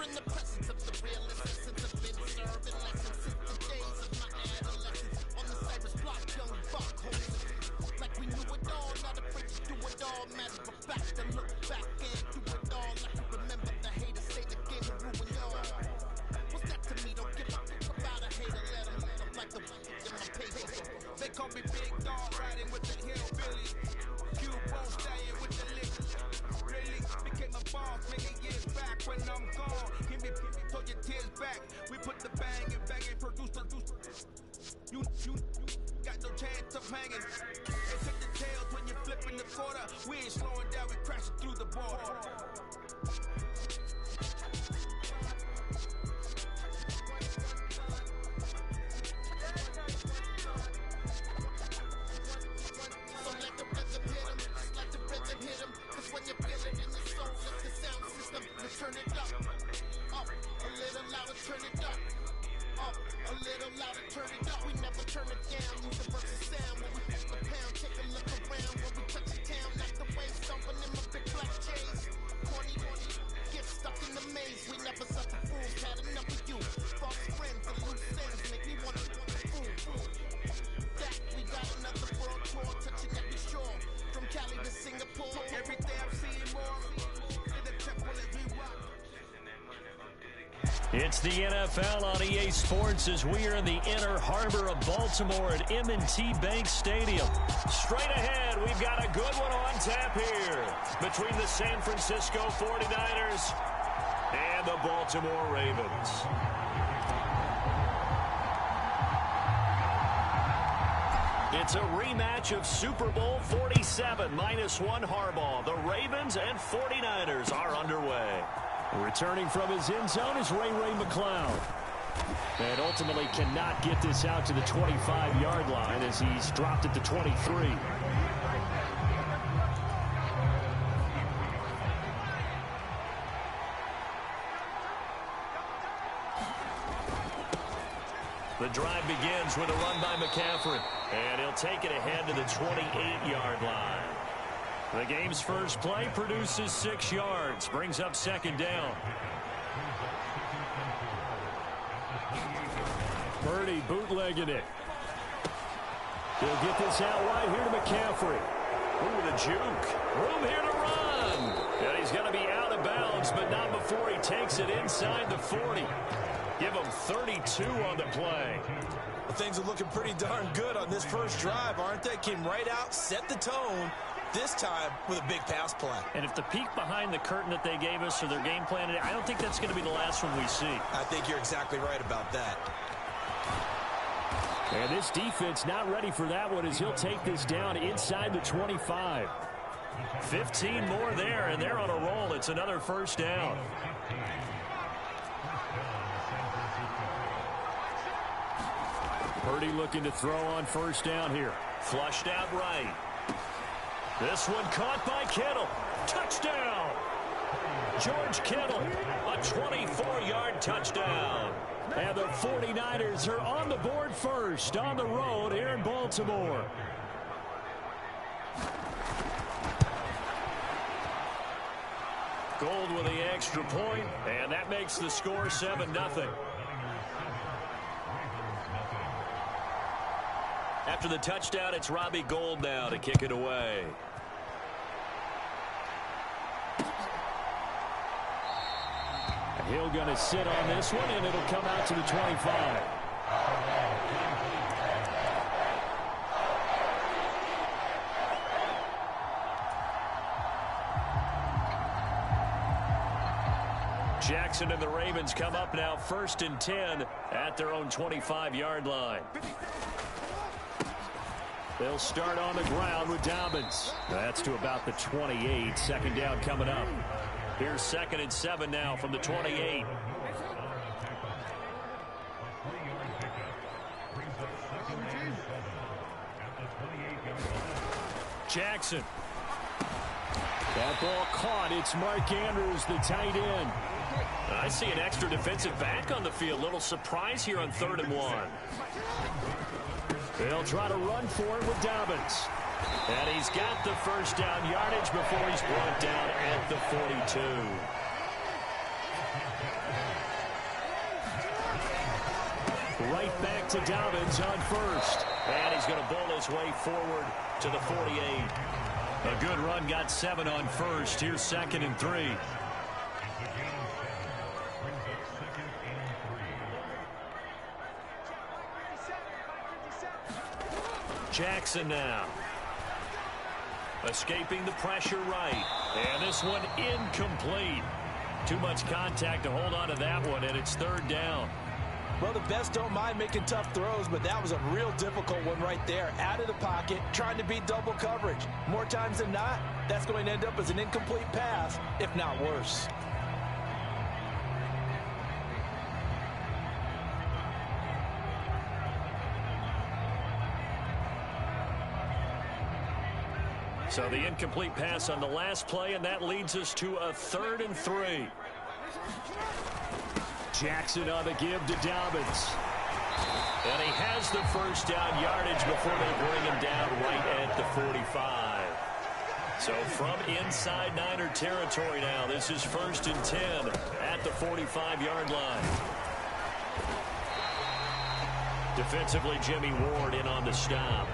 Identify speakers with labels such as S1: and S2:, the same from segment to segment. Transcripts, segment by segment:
S1: in the presence of the realest essence of been serving lessons since the days of my adolescence. On the Cyrus block, young buck holding like we knew it all, not afraid to do it all. Matter of fact, to look back and do it all. I can remember the haters say the game will ruin y'all. What's that to me? Don't give a fuck about a hater. Let them look like the in my page. They call me Big Dog, riding with the hillbilly. Q-Bone staying with the lick. Really became a boss many years back when I'm gone. Give me, throw your tears back. We put the bang and produce. You got no chance of hanging. They took the tails when you're flipping the quarter. We ain't slowing down, we crashing through the border. So let the rhythm hit 'em, just let the rhythm hit 'em. 'Cause when you feel it in the soul of the sound system, you turn it up, a little louder, turn it up. A little louder, turn it up. We never turn it down. Universal sound when we push the pound. Take a look around when we touch the town. Knock the waves, stomping in my big black J's. Corny, get stuck in the maze. We never suffer fools. Had enough of you. False friends and loose ends make me want to fool. That we got another world tour, touching every shore, from Cali to Singapore. Every day I'm seeing more. In the temple as we rock.
S2: It's the NFL on EA Sports as we are in the inner harbor of Baltimore at M&T Bank Stadium. Straight ahead, we've got a good one on tap here between the San Francisco 49ers and the Baltimore Ravens. It's a rematch of Super Bowl 47, -1 Harbaugh. The Ravens and 49ers are underway. Returning from his end zone is Ray McCloud. And ultimately cannot get this out to the 25-yard line as he's dropped it to 23. The drive begins with a run by McCaffrey. And he'll take it ahead to the 28-yard line. The game's first play produces 6 yards, brings up second down. Purdy bootlegging it. He'll get this out wide here to McCaffrey. Ooh, the juke. Room here to run. And he's going to be out of bounds, but not before he takes it inside the 40. Give him 32 on the play.
S3: Well, things are looking pretty darn good on this first drive, aren't they? Came right out, set the tone. This time with a big pass play.
S2: And if the peek behind the curtain that they gave us or their game plan, I don't think that's going to be the last one we see.
S3: I think you're exactly right about that.
S2: And this defense not ready for that one as he'll take this down inside the 25. 15 more there, and they're on a roll. It's another first down. Purdy looking to throw on first down here. Flushed out right. This one caught by Kittle. Touchdown! George Kittle, a 24-yard touchdown. And the 49ers are on the board first on the road here in Baltimore. Gold with the extra point, and that makes the score 7-0. After the touchdown, it's Robbie Gould now to kick it away. Hill going to sit on this one, and it'll come out to the 25. Jackson and the Ravens come up now 1st and 10 at their own 25-yard line. They'll start on the ground with Dobbins. That's to about the 28. Second down coming up. Here's 2nd and 7 now from the 28. Jackson. That ball caught. It's Mark Andrews, the tight end. I see an extra defensive back on the field. Little surprise here on 3rd and 1. They'll try to run for it with Dobbins. And he's got the first down yardage before he's brought down at the 42. Right back to Dobbins on first. And he's going to bowl his way forward to the 48. A good run, got 7 on first. Here's 2nd and 3. Jackson now. Escaping the pressure right. And this one incomplete. Too much contact to hold on to that one, and it's 3rd down.
S3: Well, the best don't mind making tough throws, but that was a real difficult one right there. Out of the pocket, trying to beat double coverage. More times than not, that's going to end up as an incomplete pass, if not worse.
S2: So the incomplete pass on the last play, and that leads us to a 3rd and 3. Jackson on the give to Dobbins. And he has the first down yardage before they bring him down right at the 45. So from inside Niner territory now, this is 1st and 10 at the 45-yard line. Defensively, Jimmy Ward in on the stop.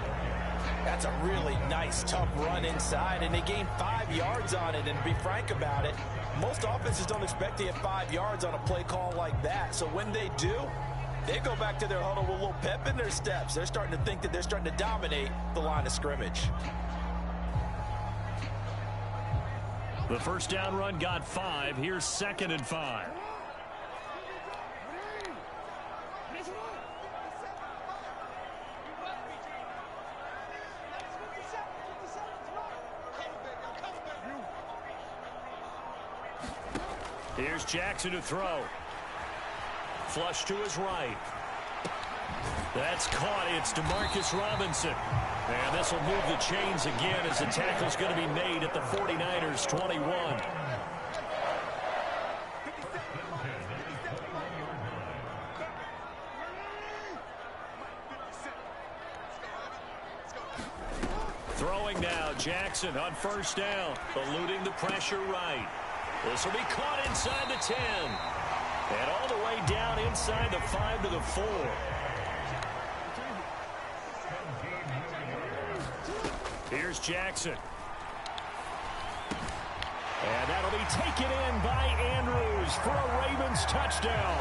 S3: That's a really nice, tough run inside, and they gained 5 yards on it. And to be frank about it, most offenses don't expect to get 5 yards on a play call like that. So when they do, they go back to their huddle with a little pep in their steps. They're starting to think that they're starting to dominate the line of scrimmage.
S2: The first down run got 5. Here's 2nd and 5. Here's Jackson to throw. Flush to his right. That's caught. It's DeMarcus Robinson. And this will move the chains again as the tackle's going to be made at the 49ers 21. Throwing now, Jackson on first down, eluding the pressure right. This will be caught inside the 10. And all the way down inside the 5 to the 4. Here's Jackson. And that'll be taken in by Andrews for a Ravens touchdown.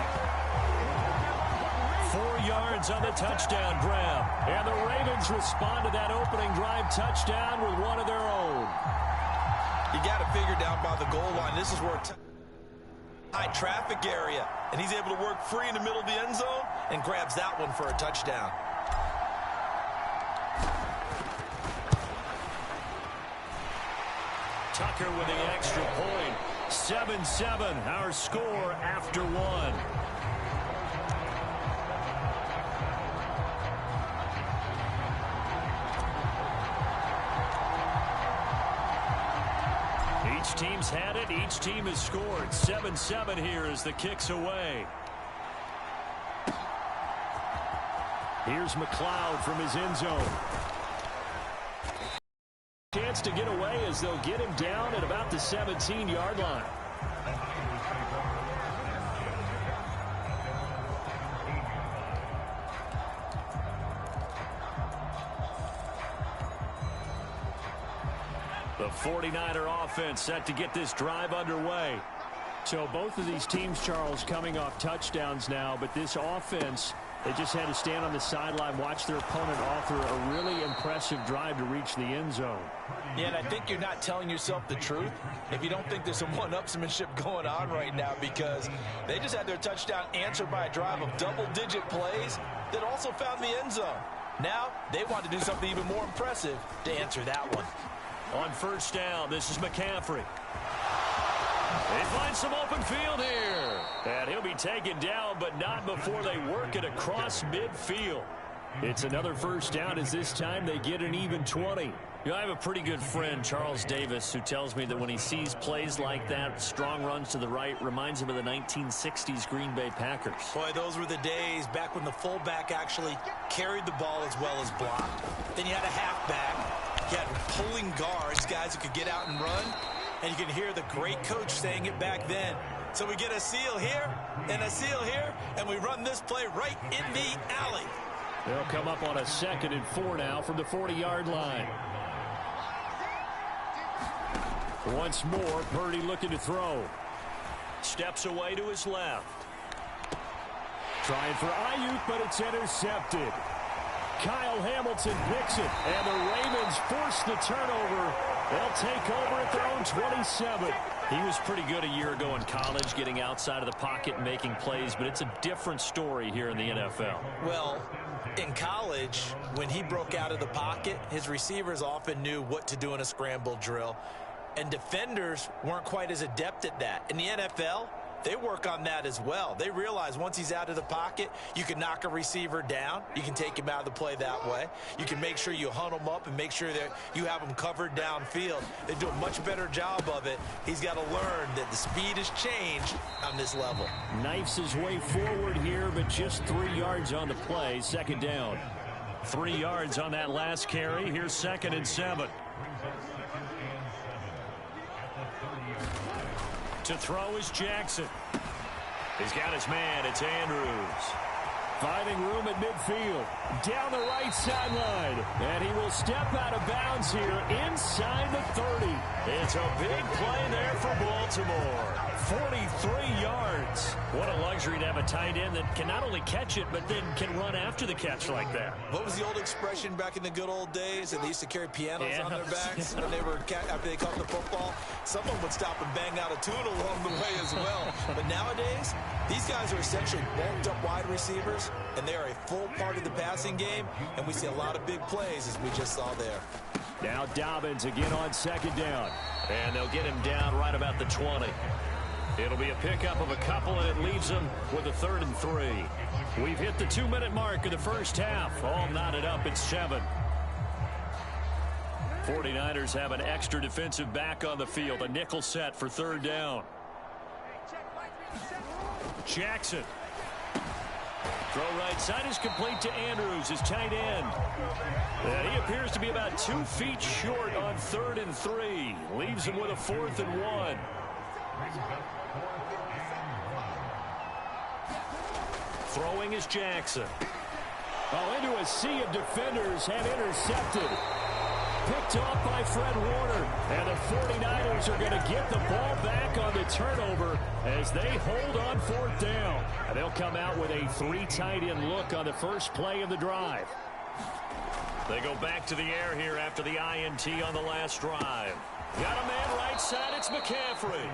S2: 4 yards on the touchdown grab. And the Ravens respond to that opening drive touchdown with one of their own.
S3: You got to figure down by the goal line. This is where high traffic area, and he's able to work free in the middle of the end zone and grabs that one for a touchdown.
S2: Tucker with the extra point. 7-7, our score after 1. Each team's had it. Each team has scored. 7-7 here as the kick's away. Here's McLeod from his end zone. Chance to get away as they'll get him down at about the 17-yard line. The 49er offense set to get this drive underway. So both of these teams, Charles, coming off touchdowns now, but this offense, they just had to stand on the sideline, watch their opponent offer a really impressive drive to reach the end zone.
S3: Yeah, and I think you're not telling yourself the truth if you don't think there's some one-upsmanship going on right now, because they just had their touchdown answered by a drive of double-digit plays that also found the end zone. Now they want to do something even more impressive to answer that one.
S2: On first down, this is McCaffrey. They find some open field here. And he'll be taken down, but not before they work it across midfield. It's another first down as this time they get an even 20. You know, I have a pretty good friend, Charles Davis, who tells me that when he sees plays like that, strong runs to the right, reminds him of the 1960s Green Bay Packers.
S3: Boy, those were the days back when the fullback actually carried the ball as well as blocked. Then you had a halfback. You had pulling guards, guys who could get out and run. And you can hear the great coach saying it back then. So we get a seal here and a seal here, and we run this play right in the alley.
S2: They'll come up on a 2nd and 4 now from the 40-yard line. Once more, Purdy looking to throw. Steps away to his left. Trying for Ayuk, but it's intercepted. Kyle Hamilton picks it, and the Ravens force the turnover. They'll take over at their own 27. He was pretty good a year ago in college, getting outside of the pocket and making plays, but it's a different story here in the NFL.
S3: Well, in college, when he broke out of the pocket, his receivers often knew what to do in a scramble drill, and defenders weren't quite as adept at that. In the NFL, they work on that as well. They realize once he's out of the pocket, you can knock a receiver down. You can take him out of the play that way. You can make sure you hunt him up and make sure that you have him covered downfield. They do a much better job of it. He's got to learn that the speed has changed on this level.
S2: Knifes his way forward here, but just 3 yards on the play. 2nd down. 3 yards on that last carry. Here's 2nd and 7. To throw is Jackson. He's got his man. It's Andrews. Finding room at midfield. Down the right sideline. And he will step out of bounds here inside the 30. It's a big play there for Baltimore. 43 yards. What a luxury to have a tight end that can not only catch it, but then can run after the catch like that.
S3: What was the old expression back in the good old days? And they used to carry pianos on their backs when they were after they caught the football. Someone would stop and bang out a tune along the way as well. But nowadays, these guys are essentially bulked up wide receivers, and they are a full part of the passing game, and we see a lot of big plays as we just saw there.
S2: Now Dobbins again on 2nd down. And they'll get him down right about the 20. It'll be a pickup of a couple, and it leaves them with a 3rd and 3. We've hit the 2-minute mark of the first half. All knotted up at 7. 49ers have an extra defensive back on the field. A nickel set for 3rd down. Jackson. Throw right side is complete to Andrews, his tight end. And he appears to be about 2 feet short on 3rd and 3. Leaves him with a 4th and 1. Throwing is Jackson. Oh, into a sea of defenders and intercepted. Picked off by Fred Warner. And the 49ers are going to get the ball back on the turnover as they hold on 4th down. And they'll come out with a 3 tight end look on the first play of the drive. They go back to the air here after the INT on the last drive. Got a man right side. It's McCaffrey.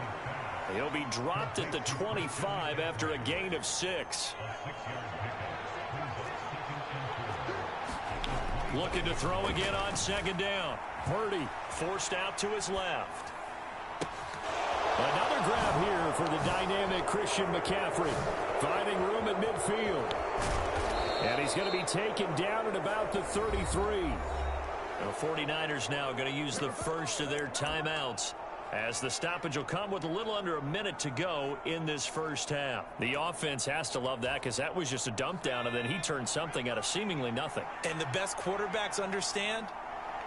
S2: He'll be dropped at the 25 after a gain of 6. Looking to throw again on 2nd down. Purdy forced out to his left. Another grab here for the dynamic Christian McCaffrey. Finding room at midfield. And he's going to be taken down at about the 33. The 49ers now going to use the first of their timeouts, as the stoppage will come with a little under a minute to go in this first half. The offense has to love that, because that was just a dump down, and then he turned something out of seemingly nothing. And the best quarterbacks understand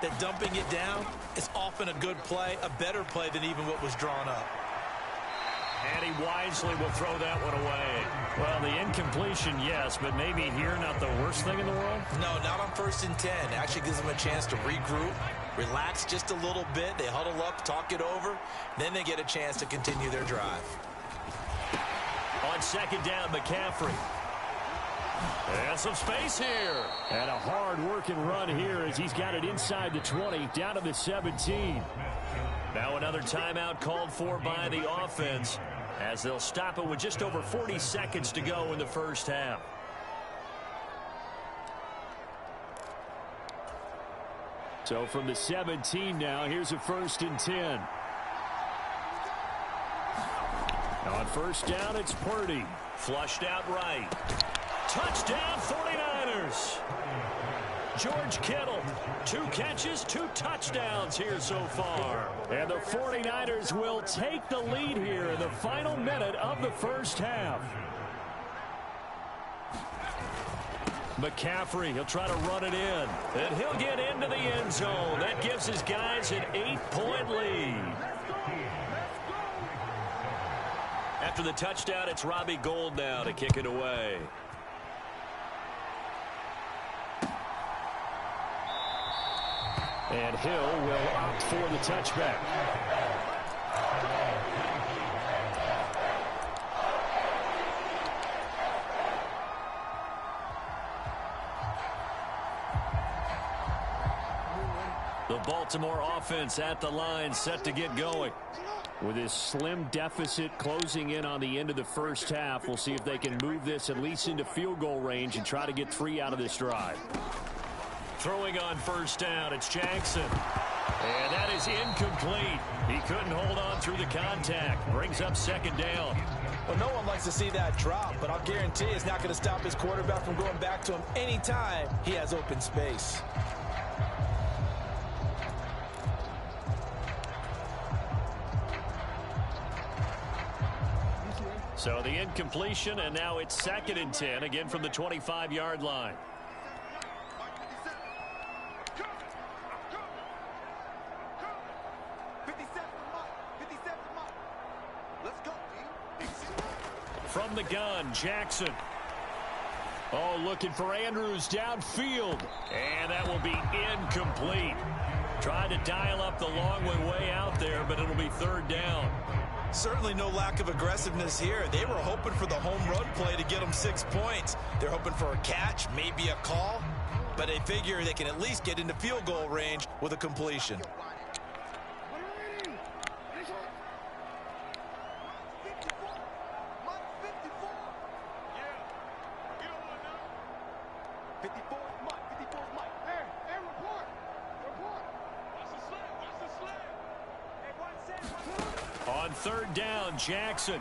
S2: that dumping it down is often a good play, a better play than even what was drawn up. And he wisely will throw that one away. Well, the incompletion, yes, but maybe here not the worst thing in the world? No, not on 1st and 10. Actually gives them a chance to regroup, relax just a little bit. They huddle up, talk it over. Then they get a chance to continue their drive. On 2nd down, McCaffrey. And some space here. And a hard-working run here as he's got it inside the 20, down to the 17. Now another timeout called for by the offense, as they'll stop it with just over 40 seconds to go in the first half. So from the 17 now, here's a 1st and 10. On 1st down, it's Purdy. Flushed out right. Touchdown, 49ers. George Kittle, 2 catches, 2 touchdowns here so far. And the 49ers will take the lead here in the final minute of the first half. McCaffrey, he'll try to run it in. And he'll get into the end zone. That gives his guys an 8-point lead. After the touchdown, it's Robbie Gould now to kick it away. And Hill will opt for the touchback. The Baltimore offense at the line, set to get going. With his slim deficit closing in on the end of the first half, we'll see if they can move this at least into field goal range and try to get 3 out of this drive. Throwing on first down, it's Jackson. And that is incomplete. He couldn't hold on through the contact. Brings up second down.
S3: Well, no one likes to see that drop, but I'll guarantee it's not going to stop his quarterback from going back to him anytime he has open space.
S2: So the incompletion, and now it's 2nd and 10, again from the 25-yard line. From the gun, Jackson. Oh, looking for Andrews downfield. And that will be incomplete. Tried to dial up the long way out there, but it'll be 3rd down.
S3: Certainly no lack of aggressiveness here. They were hoping for the home run play to get them 6 points. They're hoping for a catch, maybe a call, but they figure they can at least get into field goal range with a completion.
S2: On 3rd down, Jackson.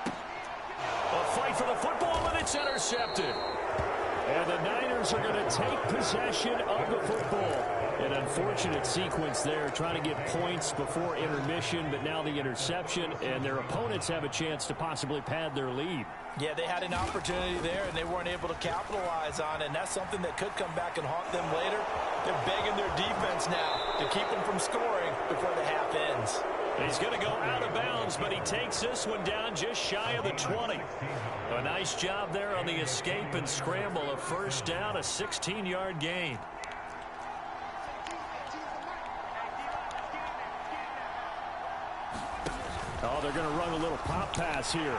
S2: A fight for the football, and it's intercepted. And the Niners are going to take possession of the football. An unfortunate sequence there, trying to get points before intermission, but now the interception, and their opponents have a chance to possibly pad their lead.
S3: Yeah, they had an opportunity there, and they weren't able to capitalize on it, and that's something that could come back and haunt them later. They're begging their defense now to keep them from scoring before the half ends.
S2: He's going to go out of bounds, but he takes this one down just shy of the 20. A nice job there on the escape and scramble. A 1st down, a 16-yard gain. Oh, they're going to run a little pop pass here.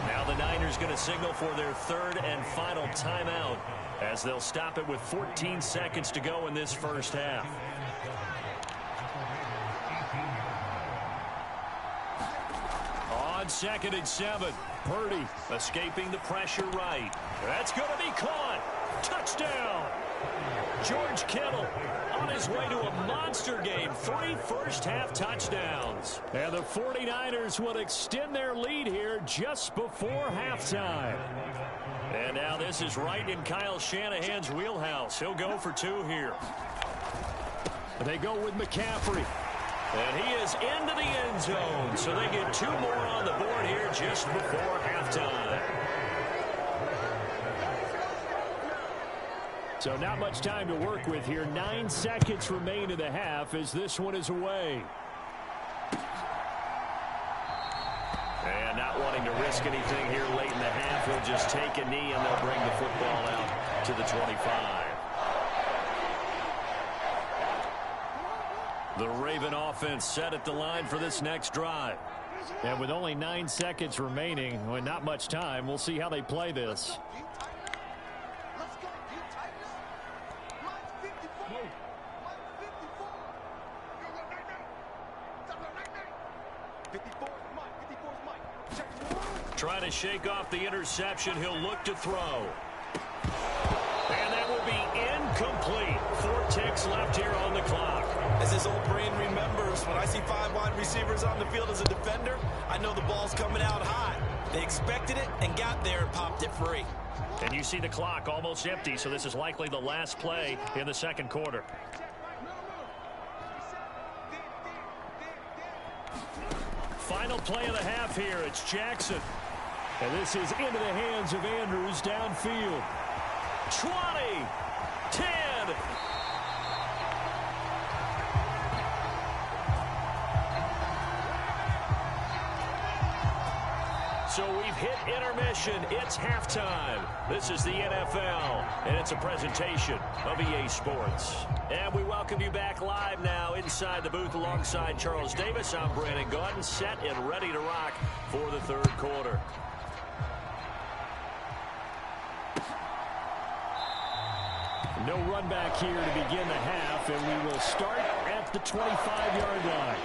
S2: Now the Niners going to signal for their 3rd and final timeout as they'll stop it with 14 seconds to go in this first half. On 2nd and 7, Purdy escaping the pressure right. That's going to be caught. Touchdown. George Kittle on his way to a monster game. 3 first-half touchdowns. And the 49ers will extend their lead here just before halftime. And now this is right in Kyle Shanahan's wheelhouse. He'll go for 2 here. They go with McCaffrey. And he is into the end zone. So they get 2 more on the board here just before halftime. So not much time to work with here. 9 seconds remain in the half as this one is away. And not wanting to risk anything here late in the half, he'll just take a knee and they'll bring the football out to the 25. The Raven offense set at the line for this next drive. And with only 9 seconds remaining, with not much time, we'll see how they play this. Trying to shake off the interception. He'll look to throw. And that will be incomplete. 4 ticks left here on the clock.
S3: As his old brain remembers, when I see 5 wide receivers on the field as a defender, I know the ball's coming out hot. They expected it and got there and popped it free.
S2: And you see the clock almost empty, so this is likely the last play in the 2nd quarter. Final play of the half here. It's Jackson. And this is into the hands of Andrews downfield. 20, 10. So we've hit intermission. It's halftime. This is the NFL, and it's a presentation of EA Sports. And we welcome you back live now inside the booth alongside Charles Davis. I'm Brandon Gaudin, set and ready to rock for the third quarter. No run back here to begin the half, and we will start at the 25-yard line.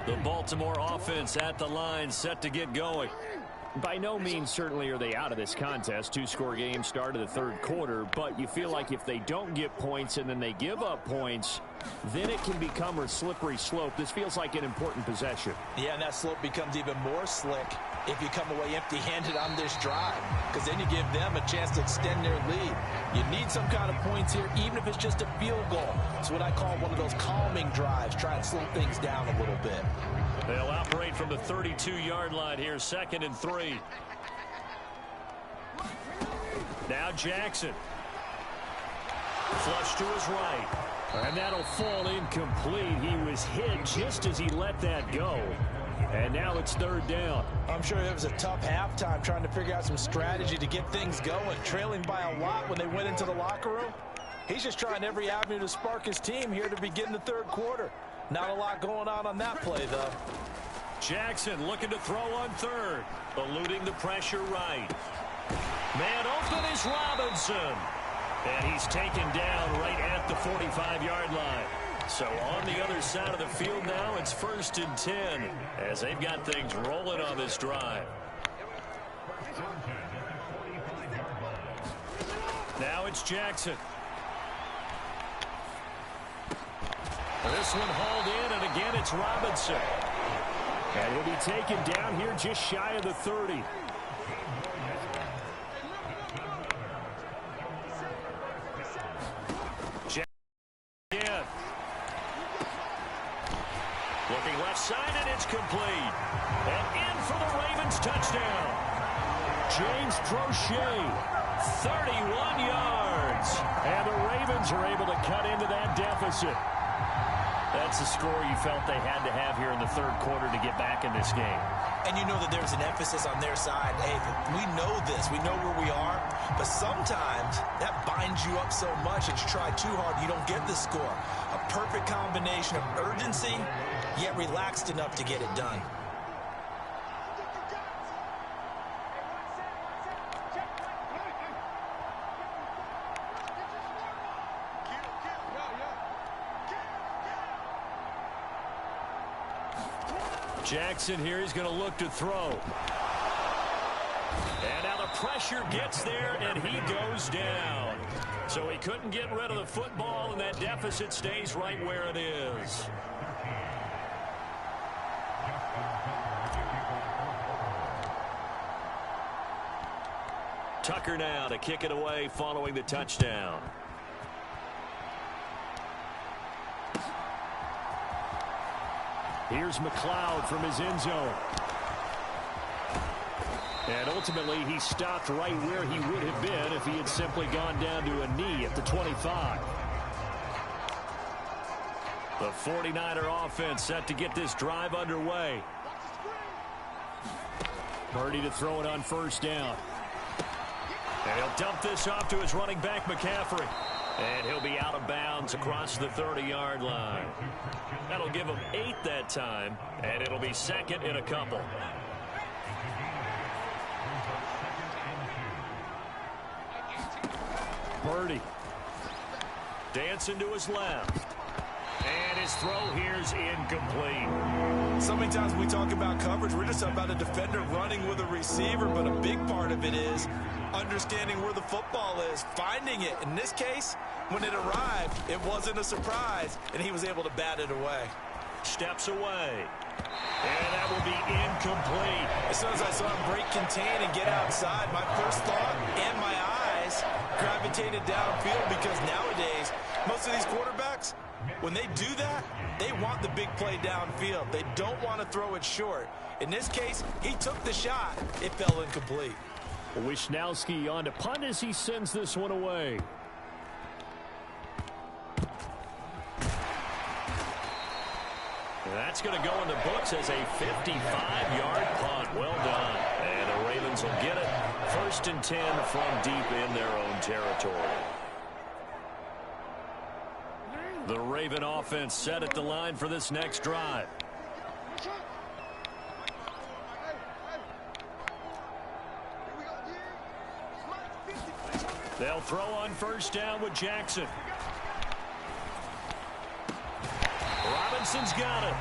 S2: The Baltimore offense at the line, set to get going. By no means certainly are they out of this contest. Two-score game start of the third quarter, but you feel like if they don't get points and then they give up points, then it can become a slippery slope. This feels like an important possession. Yeah, and that slope becomes even more slick if you come away empty-handed on this drive, because then you give them a chance to extend their lead. You need some kind of points here, even if it's just a field goal. It's what I call one of those calming drives. Try and slow things down a little bit. They'll operate from the 32-yard line here, 2nd and 3. Now Jackson. Flush to his right. And that'll fall incomplete. He was hit just as he let that go. And now it's third down. I'm sure it was a tough halftime trying to figure out some strategy to get things going. Trailing by a lot when they went into the locker room. He's just trying every avenue to spark his team here to begin the third quarter. Not a lot going on that play, though. Jackson looking to throw on third. Eluding the pressure right. Man open is Robinson. And he's taken down right at the 45-yard line. So on the other side of the field now, it's 1st and 10 as they've got things rolling on this drive. Now it's Jackson. This one hauled in, and again it's Robinson. And he'll be taken down here just shy of the 30. Jackson. Looking left side, and it's complete. And in for the Ravens touchdown. James Prochet, 31 yards. And the Ravens are able to cut into that deficit. That's the score you felt they had to have here in the third quarter to get back in this game. And you know that there's an emphasis on their side. Hey, we know this. We know where we are. But sometimes that binds you up so much that you try too hard, you don't get the score. A perfect combination of urgency, yet relaxed enough to get it done. Jackson here, he's going to look to throw. And now the pressure gets there, and he goes down. So he couldn't get rid of the football, and that deficit stays right where it is. Tucker now to kick it away following the touchdown. Here's McLeod from his end zone. And ultimately, he stopped right where he would have been if he had simply gone down to a knee at the 25. The 49er offense set to get this drive underway. Purdy to throw it on first down. And he'll dump this off to his running back, McCaffrey. And he'll be out of bounds across the 30-yard line. That'll give him 8 that time, and it'll be 2nd and a couple. Purdy. Dancing to his left. And his throw here's incomplete. So many times when we talk about coverage, we're just about a defender running with a receiver, but a big part of it is understanding where the football is, finding it. In this case, when it arrived, it wasn't a surprise, and he was able to bat it away. Steps away. And that will be incomplete. As soon as I saw him break contain and get outside, my first thought and my eyes gravitated downfield, because nowadays, most of these quarterbacks, when they do that, they want the big play downfield. They don't want to throw it short. In this case, he took the shot. It fell incomplete. Wisnowski on to punt as he sends this one away. That's going to go in the books as a 55-yard punt. Well done. And the Ravens will get it. 1st and 10 from deep in their own territory. The Raven offense set at the line for this next drive. They'll throw on 1st down with Jackson. Robinson's got it.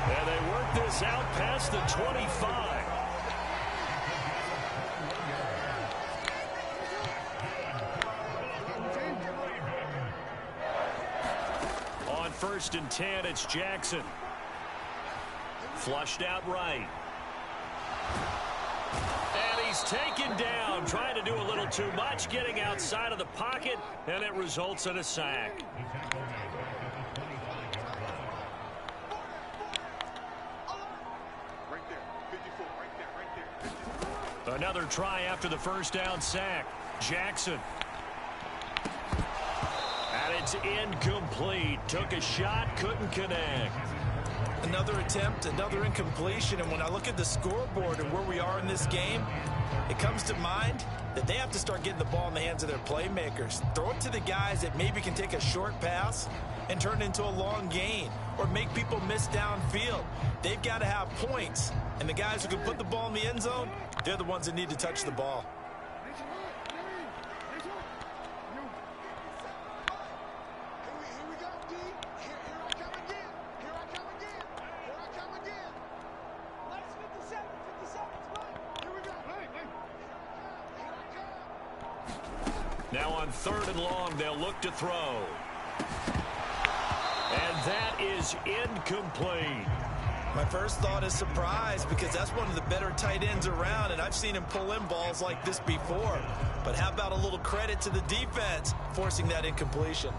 S2: And they work this out past the 25. On 1st and 10, it's Jackson. Flushed out right. And he's taken down, trying to do a little too much, getting outside of the pocket, and it results in a sack. Another try after the 1st down sack. Jackson. And it's incomplete. Took a shot, couldn't connect.
S3: Another attempt, another incompletion. And when I look at the scoreboard and where we are in this game, it comes to mind that they have to start getting the ball in the hands of their playmakers. Throw it to the guys that maybe can take a short pass and turn it into a long gain or make people miss downfield. They've got to have points. And the guys who can put the ball in the end zone, they're the ones that need to touch the ball.
S2: Now on 3rd and long, they'll look to throw. And that is incomplete.
S3: My first thought is surprise because that's one of the better tight ends around, and I've seen him pull in balls like this before. But how about a little credit to the defense forcing that incompletion?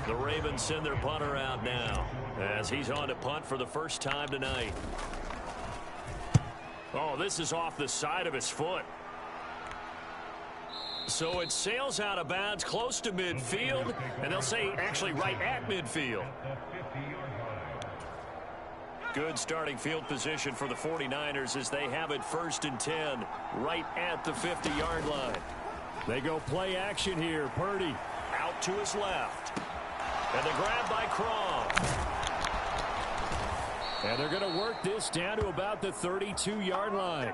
S2: The Ravens send their punter out now as he's on to punt for the first time tonight. Oh, this is off the side of his foot. So it sails out of bounds close to midfield, and they'll say actually right at midfield. Good starting field position for the 49ers as they have it 1st and 10 right at the 50-yard line. They go play action here. Purdy out to his left. And the grab by Crom. And they're going to work this down to about the 32-yard line.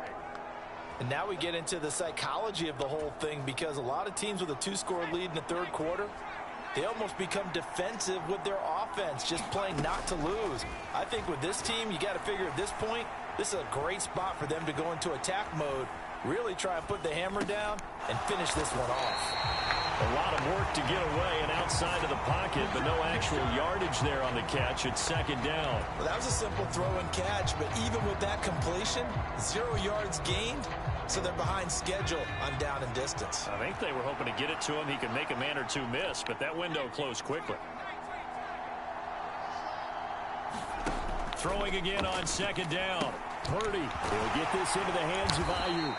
S3: And now we get into the psychology of the whole thing because a lot of teams with a 2-score lead in the 3rd quarter, they almost become defensive with their offense, just playing not to lose. I think with this team, you got to figure at this point, this is a great spot for them to go into attack mode, really try and put the hammer down and finish this one off.
S2: A lot of work to get away and outside of the pocket, but no actual yardage there on the catch. It's 2nd down.
S3: Well, that was a simple throw and catch, but even with that completion, 0 yards gained, so they're behind schedule on down and distance.
S2: I think they were hoping to get it to him. He could make a man or two miss, but that window closed quickly. Throwing again on 2nd down. Purdy, he'll get this into the hands of Ayuk.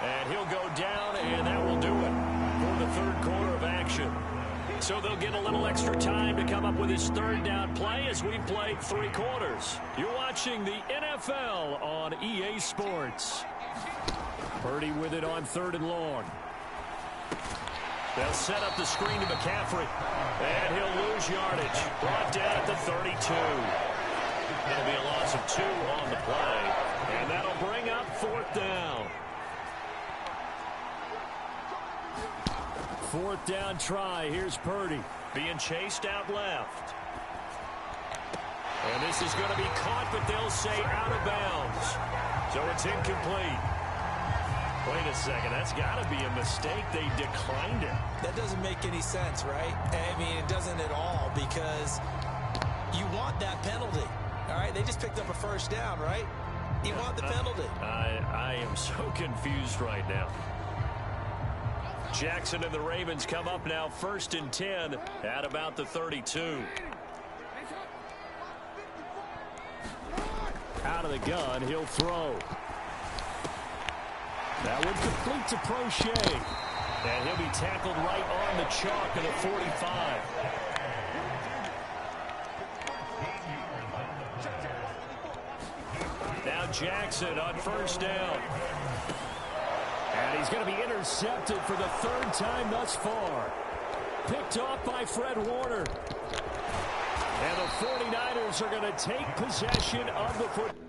S2: And he'll go down, and that will do it for the 3rd quarter of action. So they'll get a little extra time to come up with his 3rd down play as we play 3 quarters. You're watching the NFL on EA Sports. Purdy with it on 3rd and long. They'll set up the screen to McCaffrey. And he'll lose yardage. Brought down at the 32. It'll be a loss of 2 on the play. And that'll bring up 4th down. 4th down try. Here's Purdy being chased out left. And this is going to be caught, but they'll say out of bounds. So it's incomplete. Wait a second. That's got to be a mistake. They declined it.
S3: That doesn't make any sense, right? I mean, it doesn't at all because you want that penalty. All right, they just picked up a 1st down, right? You want the penalty.
S2: I am so confused right now. Jackson and the Ravens come up now 1st and 10 at about the 32. Out of the gun, he'll throw. That one complete to Prochet. And he'll be tackled right on the chalk of the 45. Now Jackson on first down. And he's going to be intercepted for the third time thus far. Picked off by Fred Warner. And the 49ers are going to take possession of the football.